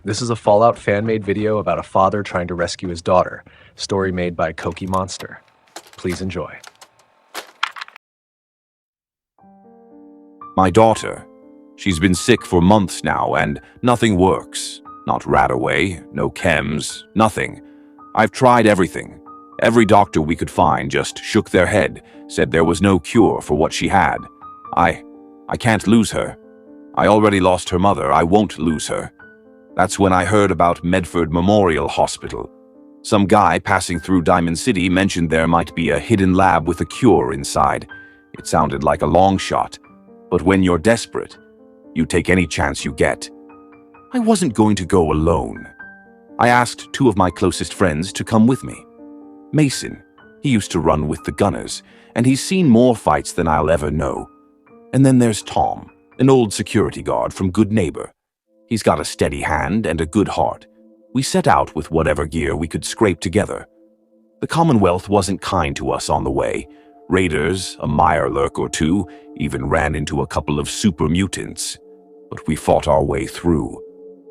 This is a Fallout fan-made video about a father trying to rescue his daughter. Story made by Koki Monster. Please enjoy. My daughter. She's been sick for months now and nothing works. Not rat away, no chems, nothing. I've tried everything. Every doctor we could find just shook their head, said there was no cure for what she had. I can't lose her. I already lost her mother, I won't lose her. That's when I heard about Medford Memorial Hospital. Some guy passing through Diamond City mentioned there might be a hidden lab with a cure inside. It sounded like a long shot, but when you're desperate, you take any chance you get. I wasn't going to go alone. I asked two of my closest friends to come with me. Mason, he used to run with the Gunners, and he's seen more fights than I'll ever know. And then there's Tom, an old security guard from Good Neighbor. He's got a steady hand and a good heart. We set out with whatever gear we could scrape together. The Commonwealth wasn't kind to us on the way. Raiders, a mirelurk or two, even ran into a couple of super mutants. But we fought our way through.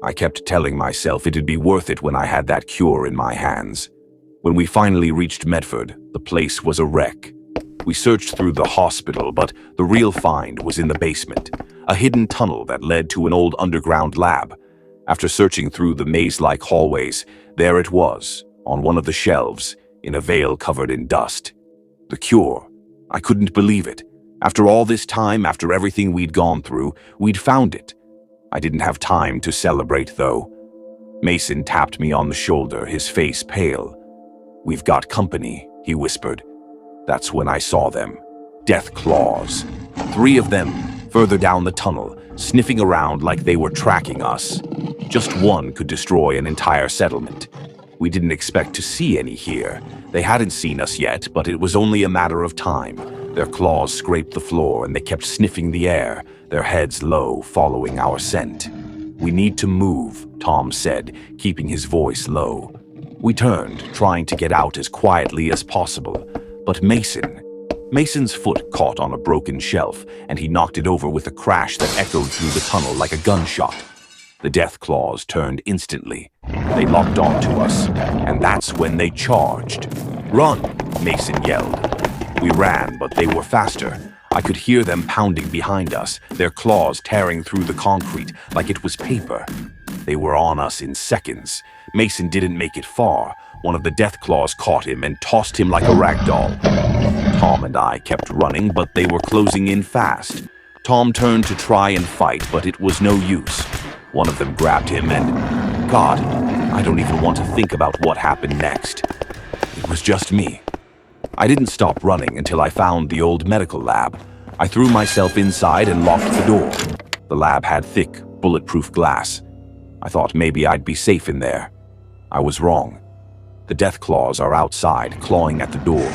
I kept telling myself it'd be worth it when I had that cure in my hands. When we finally reached Medford, the place was a wreck. We searched through the hospital, but the real find was in the basement, a hidden tunnel that led to an old underground lab. After searching through the maze-like hallways, there it was, on one of the shelves, in a veil covered in dust. The cure. I couldn't believe it. After all this time, after everything we'd gone through, we'd found it. I didn't have time to celebrate, though. Mason tapped me on the shoulder, his face pale. "We've got company," he whispered. That's when I saw them. Death claws. 3 of them, further down the tunnel, sniffing around like they were tracking us. Just one could destroy an entire settlement. We didn't expect to see any here. They hadn't seen us yet, but it was only a matter of time. Their claws scraped the floor and they kept sniffing the air, their heads low, following our scent. "We need to move," Tom said, keeping his voice low. We turned, trying to get out as quietly as possible. But Mason's foot caught on a broken shelf, and he knocked it over with a crash that echoed through the tunnel like a gunshot. The death claws turned instantly. They locked onto us, and that's when they charged. "Run!" Mason yelled. We ran, but they were faster. I could hear them pounding behind us, their claws tearing through the concrete like it was paper. They were on us in seconds. Mason didn't make it far. One of the death claws caught him and tossed him like a rag doll. Tom and I kept running, but they were closing in fast. Tom turned to try and fight, but it was no use. One of them grabbed him and, God, I don't even want to think about what happened next. It was just me. I didn't stop running until I found the old medical lab. I threw myself inside and locked the door. The lab had thick, bulletproof glass. I thought maybe I'd be safe in there. I was wrong. The death claws are outside, clawing at the door.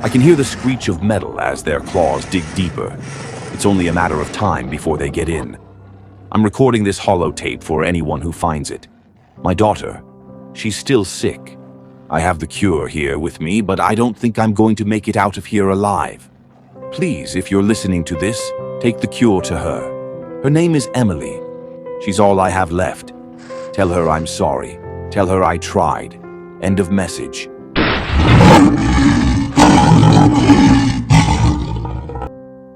I can hear the screech of metal as their claws dig deeper. It's only a matter of time before they get in. I'm recording this holotape for anyone who finds it. My daughter, she's still sick. I have the cure here with me, but I don't think I'm going to make it out of here alive. Please, if you're listening to this, take the cure to her. Her name is Emily. She's all I have left. Tell her I'm sorry. Tell her I tried. End of message.